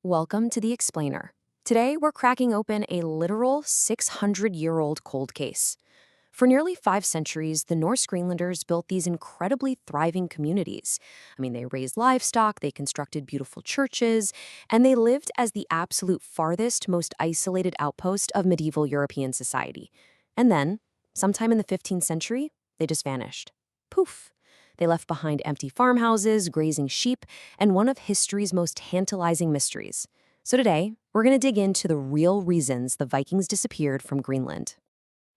Welcome to The Explainer. Today, we're cracking open a literal 600-year-old cold case. For nearly 5 centuries, the Norse Greenlanders built these incredibly thriving communities. They raised livestock, they constructed beautiful churches, and they lived as the absolute farthest, most isolated outpost of medieval European society. And then, sometime in the 15th century, they just vanished. Poof! They left behind empty farmhouses, grazing sheep, and one of history's most tantalizing mysteries. So today, we're going to dig into the real reasons the Vikings disappeared from Greenland.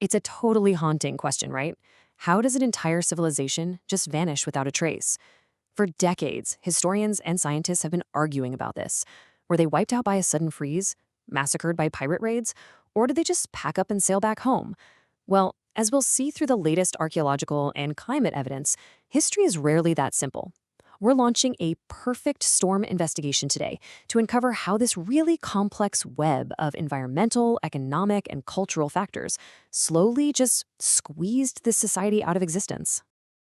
It's a totally haunting question, right? How does an entire civilization just vanish without a trace? For decades, historians and scientists have been arguing about this. Were they wiped out by a sudden freeze, massacred by pirate raids, or did they just pack up and sail back home? Well, as we'll see through the latest archaeological and climate evidence, history is rarely that simple. We're launching a perfect storm investigation today to uncover how this really complex web of environmental, economic, and cultural factors slowly just squeezed this society out of existence.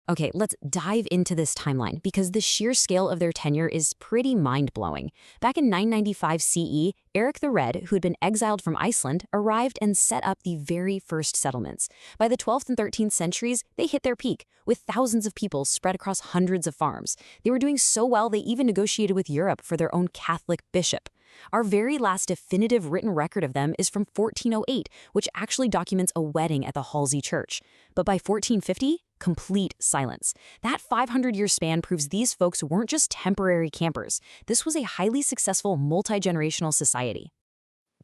Okay, let's dive into this timeline because the sheer scale of their tenure is pretty mind-blowing. Back in 995 CE, Eric the Red, who had been exiled from Iceland, arrived and set up the very first settlements. By the 12th and 13th centuries, they hit their peak, with thousands of people spread across hundreds of farms. They were doing so well they even negotiated with Europe for their own Catholic bishop. Our very last definitive written record of them is from 1408, which actually documents a wedding at the Halsey Church. But by 1450, complete silence. That 500-year span proves these folks weren't just temporary campers. This was a highly successful multi-generational society.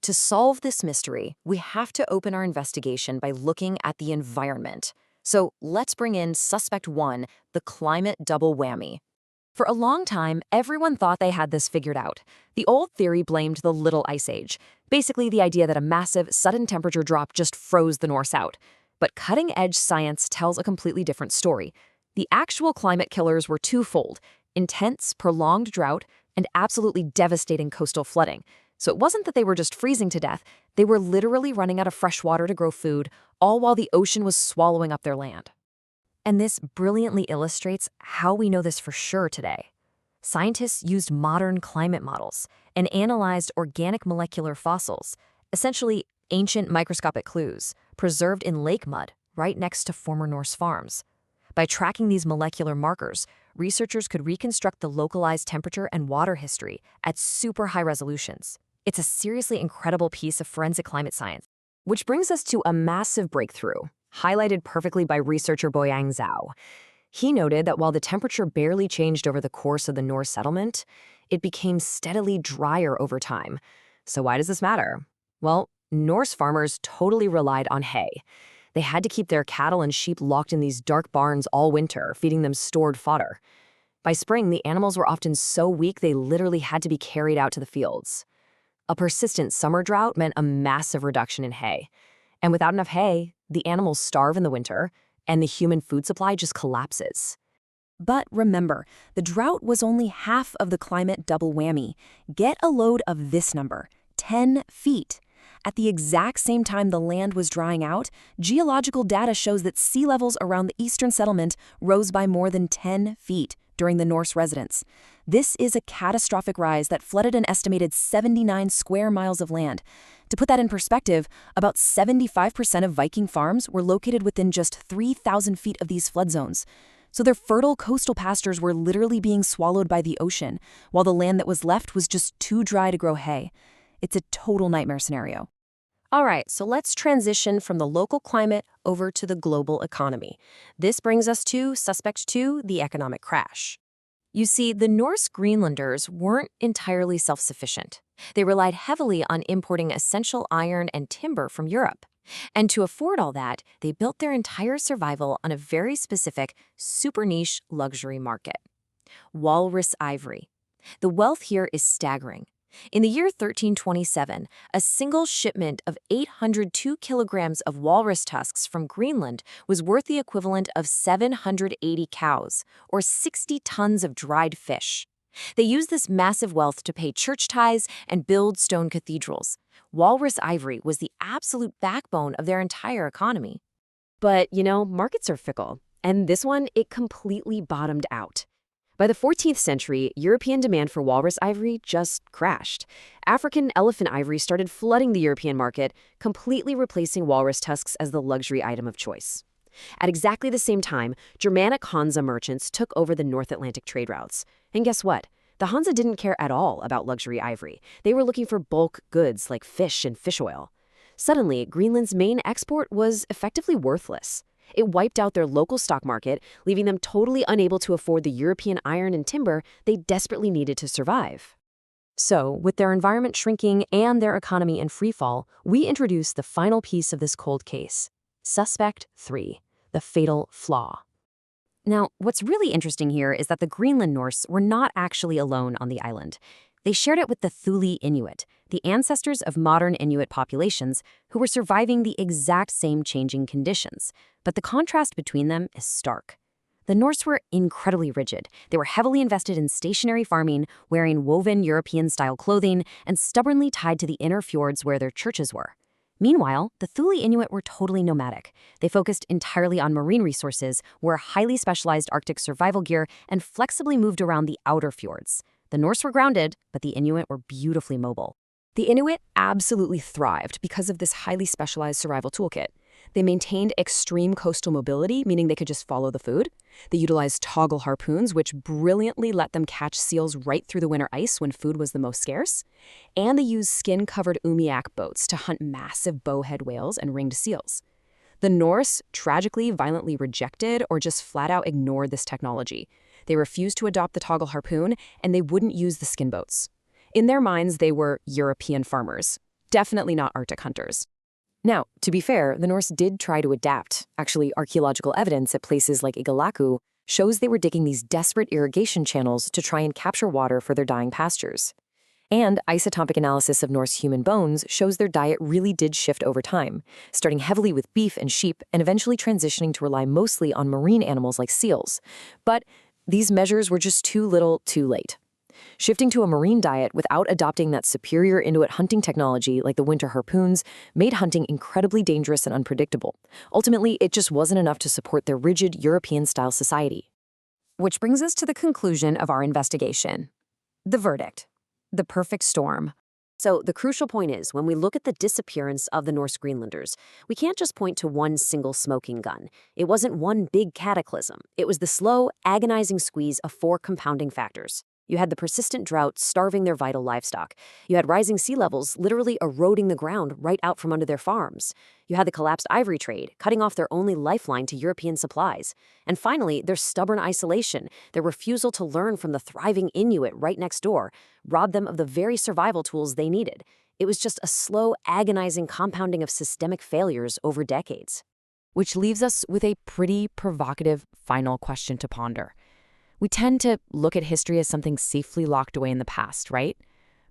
To solve this mystery, we have to open our investigation by looking at the environment. So let's bring in Suspect 1, the climate double whammy. For a long time, everyone thought they had this figured out. The old theory blamed the Little Ice Age, basically the idea that a massive, sudden temperature drop just froze the Norse out. But cutting-edge science tells a completely different story. The actual climate killers were twofold: intense, prolonged drought and absolutely devastating coastal flooding. So it wasn't that they were just freezing to death, they were literally running out of fresh water to grow food, all while the ocean was swallowing up their land. And this brilliantly illustrates how we know this for sure today. Scientists used modern climate models and analyzed organic molecular fossils, essentially ancient microscopic clues, preserved in lake mud right next to former Norse farms. By tracking these molecular markers, researchers could reconstruct the localized temperature and water history at super high resolutions. It's a seriously incredible piece of forensic climate science. Which brings us to a massive breakthrough, highlighted perfectly by researcher Boyang Zhao. He noted that while the temperature barely changed over the course of the Norse settlement, it became steadily drier over time. So why does this matter? Well, Norse farmers totally relied on hay. They had to keep their cattle and sheep locked in these dark barns all winter, feeding them stored fodder. By spring, the animals were often so weak they literally had to be carried out to the fields. A persistent summer drought meant a massive reduction in hay. And without enough hay, the animals starve in the winter, and the human food supply just collapses. But remember, the drought was only half of the climate double whammy. Get a load of this number: 10 feet. At the exact same time the land was drying out, geological data shows that sea levels around the eastern settlement rose by more than 10 feet during the Norse residence. This is a catastrophic rise that flooded an estimated 79 square miles of land. To put that in perspective, about 75% of Viking farms were located within just 3,000 feet of these flood zones. So their fertile coastal pastures were literally being swallowed by the ocean, while the land that was left was just too dry to grow hay. It's a total nightmare scenario. All right, so let's transition from the local climate over to the global economy. This brings us to Suspect 2, the economic crash. You see, the Norse Greenlanders weren't entirely self-sufficient. They relied heavily on importing essential iron and timber from Europe. And to afford all that, they built their entire survival on a very specific, super niche luxury market: walrus ivory. The wealth here is staggering. In the year 1327, a single shipment of 802 kilograms of walrus tusks from Greenland was worth the equivalent of 780 cows, or 60 tons of dried fish. They used this massive wealth to pay church tithes and build stone cathedrals. Walrus ivory was the absolute backbone of their entire economy. But, markets are fickle, and this one, it completely bottomed out. By the 14th century, European demand for walrus ivory just crashed. African elephant ivory started flooding the European market, completely replacing walrus tusks as the luxury item of choice. At exactly the same time, Germanic Hansa merchants took over the North Atlantic trade routes. And guess what? The Hansa didn't care at all about luxury ivory. They were looking for bulk goods like fish and fish oil. Suddenly, Greenland's main export was effectively worthless. It wiped out their local stock market, leaving them totally unable to afford the European iron and timber they desperately needed to survive. So, with their environment shrinking and their economy in freefall, we introduce the final piece of this cold case. Suspect 3, the fatal flaw. Now, what's really interesting here is that the Greenland Norse were not actually alone on the island. They shared it with the Thule Inuit, the ancestors of modern Inuit populations who were surviving the exact same changing conditions. But the contrast between them is stark. The Norse were incredibly rigid. They were heavily invested in stationary farming, wearing woven European-style clothing, and stubbornly tied to the inner fjords where their churches were. Meanwhile, the Thule Inuit were totally nomadic. They focused entirely on marine resources, wore highly specialized Arctic survival gear, and flexibly moved around the outer fjords. The Norse were grounded, but the Inuit were beautifully mobile. The Inuit absolutely thrived because of this highly specialized survival toolkit. They maintained extreme coastal mobility, meaning they could just follow the food. They utilized toggle harpoons, which brilliantly let them catch seals right through the winter ice when food was the most scarce. And they used skin-covered umiak boats to hunt massive bowhead whales and ringed seals. The Norse tragically violently rejected or just flat out ignored this technology. They refused to adopt the toggle harpoon, and they wouldn't use the skin boats. In their minds, they were European farmers, definitely not Arctic hunters. Now, to be fair, the Norse did try to adapt. Actually, archaeological evidence at places like Igalaku shows they were digging these desperate irrigation channels to try and capture water for their dying pastures. And isotopic analysis of Norse human bones shows their diet really did shift over time, starting heavily with beef and sheep and eventually transitioning to rely mostly on marine animals like seals. But these measures were just too little, too late. Shifting to a marine diet without adopting that superior Inuit hunting technology like the winter harpoons made hunting incredibly dangerous and unpredictable. Ultimately, it just wasn't enough to support their rigid European-style society. Which brings us to the conclusion of our investigation. The verdict. The perfect storm. So the crucial point is, when we look at the disappearance of the Norse Greenlanders, we can't just point to one single smoking gun. It wasn't one big cataclysm. It was the slow, agonizing squeeze of 4 compounding factors. You had the persistent drought starving their vital livestock. You had rising sea levels literally eroding the ground right out from under their farms. You had the collapsed ivory trade, cutting off their only lifeline to European supplies. And finally, their stubborn isolation, their refusal to learn from the thriving Inuit right next door, robbed them of the very survival tools they needed. It was just a slow, agonizing compounding of systemic failures over decades. Which leaves us with a pretty provocative final question to ponder. We tend to look at history as something safely locked away in the past, right?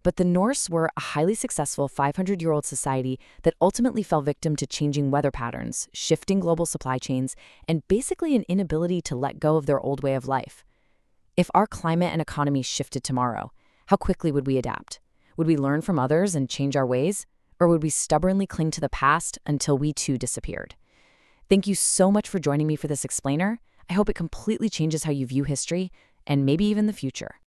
But the Norse were a highly successful 500-year-old society that ultimately fell victim to changing weather patterns, shifting global supply chains, and basically an inability to let go of their old way of life. If our climate and economy shifted tomorrow, how quickly would we adapt? Would we learn from others and change our ways? Or would we stubbornly cling to the past until we too disappeared? Thank you so much for joining me for this explainer. I hope it completely changes how you view history and maybe even the future.